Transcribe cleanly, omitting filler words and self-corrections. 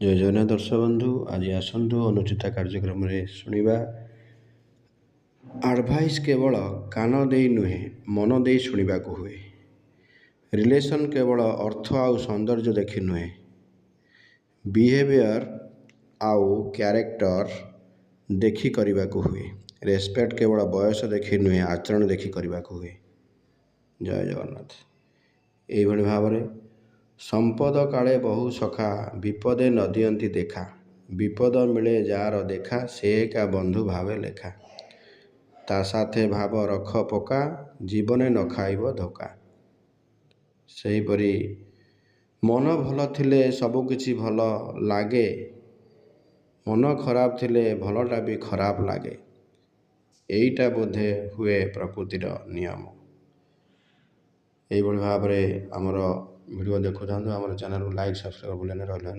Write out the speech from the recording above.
ଜୟ ଜଗନ୍ନାଥ ଦର୍ଶକ ବନ୍ଧୁ, ଆଜି ଆସନ୍ତୁ ଅନୁଚିତା କାର୍ଯ୍ୟକ୍ରମରେ ଶୁଣିବା। ଆଡ଼ଭାଇସ୍ କେବଳ କାନ ଦେଇ ନୁହେଁ, ମନ ଦେଇ ଶୁଣିବାକୁ ହୁଏ। ରିଲେସନ୍ କେବଳ ଅର୍ଥ ଆଉ ସୌନ୍ଦର୍ଯ୍ୟ ଦେଖି ନୁହେଁ, ବିହେଭିୟର ଆଉ କ୍ୟାରେକ୍ଟର ଦେଖି କରିବାକୁ ହୁଏ। ରେସ୍ପେକ୍ଟ କେବଳ ବୟସ ଦେଖି ନୁହେଁ, ଆଚରଣ ଦେଖି କରିବାକୁ ହୁଏ। ଜୟ ଜଗନ୍ନାଥ। ଏଇଭଳି ଭାବରେ ସମ୍ପଦ କାଳେ ବହୁ ସଖା, ବିପଦେ ନ ଦିଅନ୍ତି ଦେଖା। ବିପଦ ମିଳେ ଯାହାର ଦେଖା, ସେ ଏକା ବନ୍ଧୁ ଭାବେ ଲେଖା। ତା ସାଥେ ଭାବ ରଖ ପକା, ଜୀବନେ ନ ଖାଇବ ଧୋକା। ସେହିପରି ମନ ଭଲ ଥିଲେ ସବୁ କିଛି ଭଲ ଲାଗେ, ମନ ଖରାପ ଥିଲେ ଭଲଟା ବି ଖରାପ ଲାଗେ। ଏଇଟା ବୋଧେ ହୁଏ ପ୍ରକୃତିର ନିୟମ। ଏଇଭଳି ଭାବରେ ଆମର ଭିଡ଼ିଓ ଦେଖୁଥାନ୍ତୁ। ଆମର ଚ୍ୟାନେଲକୁ ଲାଇକ୍ ସବସ୍କ୍ରାଇବ୍ ଭୁଲନ୍ତୁ। ରହିଲେ